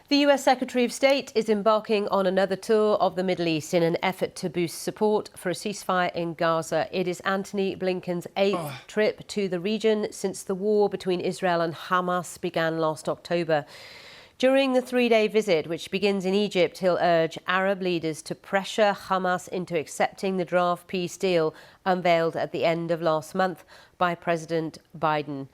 The US Secretary of State is embarking on another tour of the Middle East in an effort to boost support for a ceasefire in Gaza. It is Antony Blinken's eighth trip to the region since the war between Israel and Hamas began last October. During the three-day visit, which begins in Egypt, he'll urge Arab leaders to pressure Hamas into accepting the draft peace deal unveiled at the end of last month by President Biden.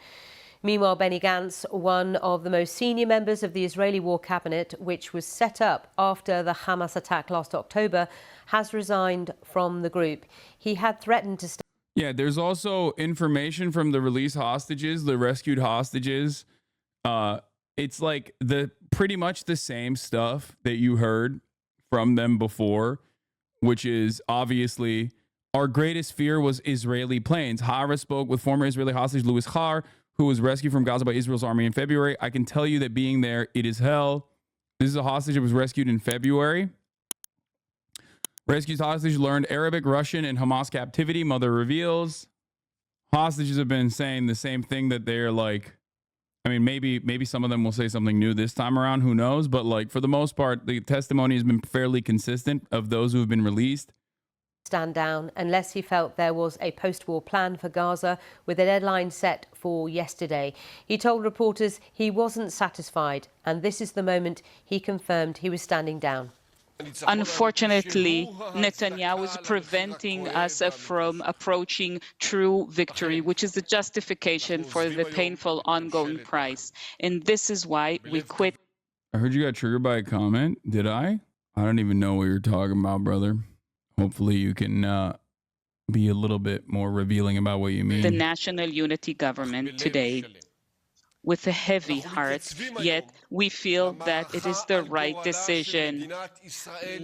Meanwhile, Benny Grantz, one of the most senior members of the Israeli war cabinet, which was set up after the Hamas attack last October, has resigned from the group. He had threatened to stay. Yeah, there's also information from the released hostages, the rescued hostages. It's like pretty much the same stuff that you heard from them before, which is obviously our greatest fear was Israeli planes. Hara spoke with former Israeli hostage Louis Har, who was rescued from Gaza by Israel's army in February. I can tell you that being there, it is hell. This is a hostage that was rescued in February. Rescued hostage learned Arabic, Russian, and Hamas captivity. Mother reveals. Hostages have been saying the same thing, that they're like, I mean, maybe some of them will say something new this time around. Who knows? But like for the most part, the testimony has been fairly consistent of those who have been released. Stand down unless he felt there was a post-war plan for Gaza with a deadline set for yesterday. He told reporters he wasn't satisfied, and this is the moment he confirmed he was standing down. Unfortunately, Netanyahu is preventing us from approaching true victory, which is the justification for the painful ongoing price. And this is why we quit. I heard you got triggered by a comment. Did I? I don't even know what you're talking about, brother. Hopefully you can be a little bit more revealing about what you mean. The national unity government today with a heavy heart, yet we feel that it is the right decision.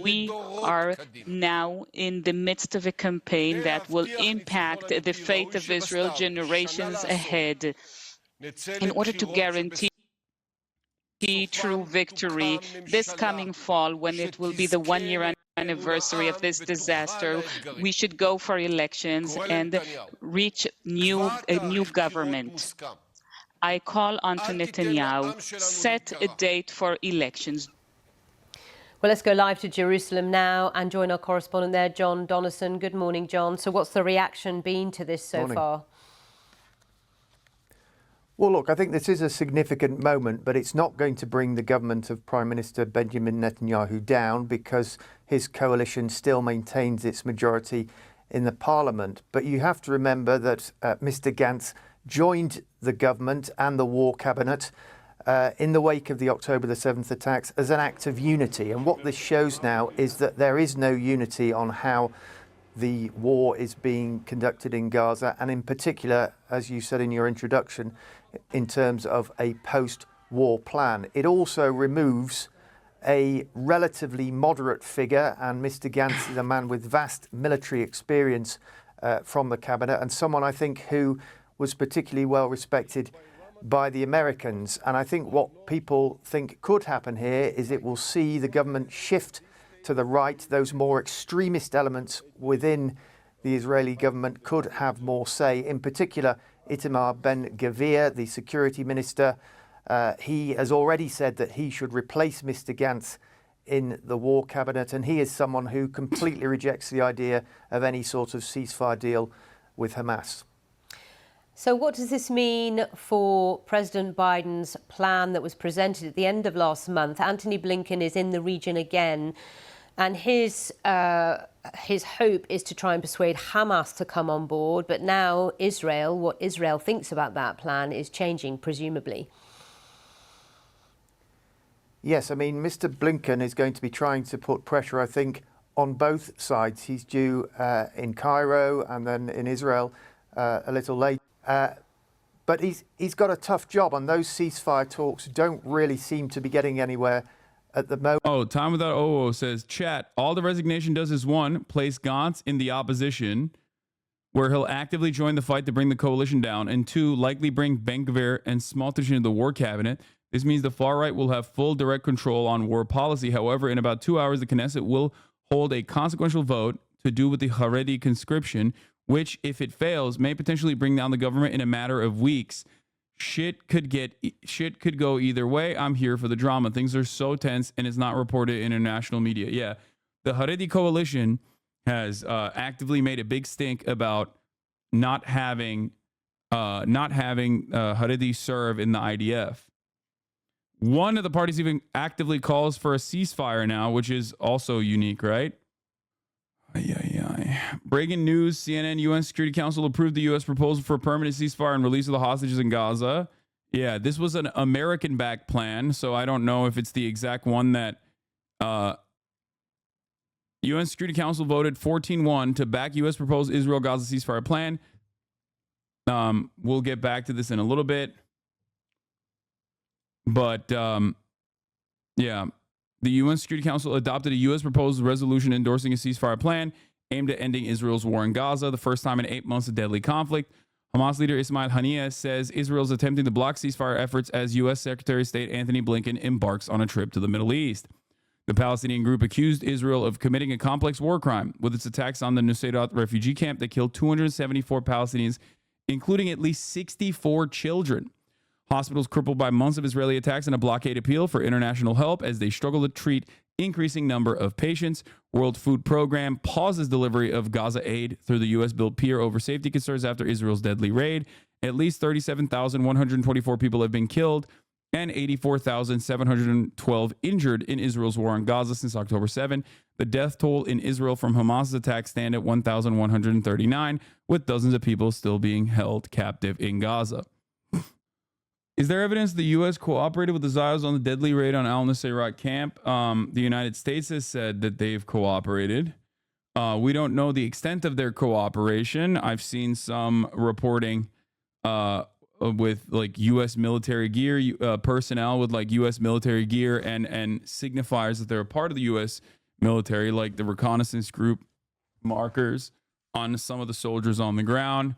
We are now in the midst of a campaign that will impact the fate of Israel generations ahead. In order to guarantee true victory this coming fall, when it will be the one-year anniversary of this disaster, we should go for elections and reach a new government. I call on to Netanyahu, set a date for elections. Well, let's go live to Jerusalem now and join our correspondent there, John Donison. Good morning, John. So what's the reaction been to this so far? Well, look, I think this is a significant moment, but it's not going to bring the government of Prime Minister Benjamin Netanyahu down because his coalition still maintains its majority in the parliament. But you have to remember that Mr. Gantz joined the government and the war cabinet in the wake of the October the 7th attacks as an act of unity. And what this shows now is that there is no unity on how the war is being conducted in Gaza, and in particular, as you said in your introduction, in terms of a post-war plan. It also removes a relatively moderate figure, and Mr. Gantz is a man with vast military experience from the cabinet, and someone I think who was particularly well respected by the Americans. And I think what people think could happen here is it will see the government shift to the right. Those more extremist elements within the Israeli government could have more say. In particular, Itamar Ben-Gvir, the security minister, he has already said that he should replace Mr. Gantz in the war cabinet, and he is someone who completely rejects the idea of any sort of ceasefire deal with Hamas. So what does this mean for President Biden's plan that was presented at the end of last month? Antony Blinken is in the region again, and his hope is to try and persuade Hamas to come on board. But now Israel, what Israel thinks about that plan is changing, presumably. Yes, I mean, Mr. Blinken is going to be trying to put pressure, I think, on both sides. He's due in Cairo and then in Israel a little later. But he's got a tough job, and those ceasefire talks don't really seem to be getting anywhere at the moment. Oh, Time Without OO says, chat, all the resignation does is one, place Gantz in the opposition, where he'll actively join the fight to bring the coalition down, and two, likely bring Ben-Gvir and Smotrich into the war cabinet. This means the far right will have full direct control on war policy. However, in about 2 hours, the Knesset will hold a consequential vote to do with the Haredi conscription, which, if it fails, may potentially bring down the government in a matter of weeks. Shit could go either way. I'm here for the drama. Things are so tense and it's not reported in international media. Yeah. The Haredi coalition has actively made a big stink about not having Haredi serve in the IDF. One of the parties even actively calls for a ceasefire now, which is also unique, right? Breaking news, CNN, UN Security Council approved the U.S. proposal for a permanent ceasefire and release of the hostages in Gaza. Yeah, this was an American-backed plan, so I don't know if it's the exact one that UN Security Council voted 14-1 to back U.S. proposed Israel-Gaza ceasefire plan. We'll get back to this in a little bit. But, yeah, the UN Security Council adopted a U.S. proposed resolution endorsing a ceasefire plan aimed at ending Israel's war in Gaza, the first time in 8 months of deadly conflict. Hamas leader Ismail Haniyeh says Israel's attempting to block ceasefire efforts as U.S. Secretary of State Anthony Blinken embarks on a trip to the Middle East. The Palestinian group accused Israel of committing a complex war crime with its attacks on the Nusayrat refugee camp that killed 274 Palestinians, including at least 64 children. Hospitals crippled by months of Israeli attacks and a blockade appeal for international help as they struggle to treat increasing number of patients. World Food Program pauses delivery of Gaza aid through the U.S.-built pier over safety concerns after Israel's deadly raid. At least 37,124 people have been killed and 84,712 injured in Israel's war on Gaza since October 7. The death toll in Israel from Hamas's attack stand at 1,139, with dozens of people still being held captive in Gaza. Is there evidence the U.S. cooperated with the Zionist on the deadly raid on al-Nusayrat camp? The United States has said that they've cooperated. We don't know the extent of their cooperation. I've seen some reporting with like U.S. military gear, personnel with like U.S. military gear and signifiers that they're a part of the U.S. military, like the reconnaissance group markers on some of the soldiers on the ground.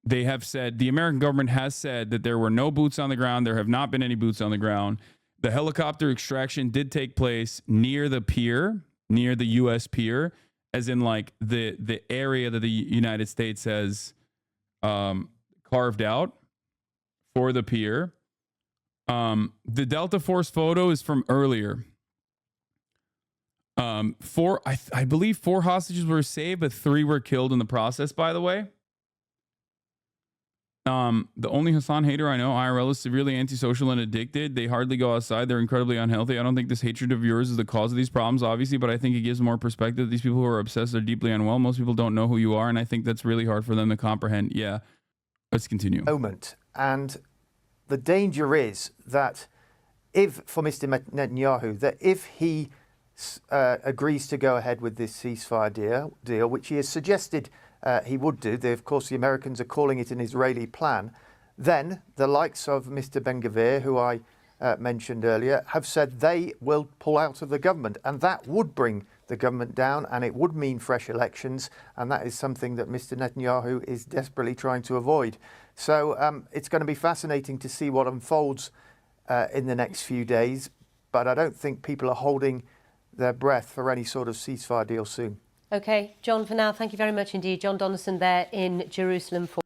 They have said, the American government has said that there were no boots on the ground. There have not been any boots on the ground. The helicopter extraction did take place near the pier, near the U.S. pier, as in like the area that the United States has carved out for the pier. The Delta Force photo is from earlier. I believe 4 hostages were saved, but 3 were killed in the process, by the way. The only Hassan hater I know, IRL, is severely antisocial and addicted. They hardly go outside. They're incredibly unhealthy. I don't think this hatred of yours is the cause of these problems, obviously, but I think it gives more perspective. These people who are obsessed are deeply unwell. Most people don't know who you are, and I think that's really hard for them to comprehend. Yeah. Let's continue. Moment. And the danger is that for Mr. Netanyahu, that if he agrees to go ahead with this ceasefire deal, which he has suggested he would do, of course the Americans are calling it an Israeli plan, then the likes of Mr. Ben-Gvir, who I mentioned earlier, have said they will pull out of the government, and that would bring the government down, and it would mean fresh elections, and that is something that Mr. Netanyahu is desperately trying to avoid. So it's going to be fascinating to see what unfolds in the next few days, but I don't think people are holding their breath for any sort of ceasefire deal soon. OK, John, for now, thank you very much indeed. John Donaldson there in Jerusalem for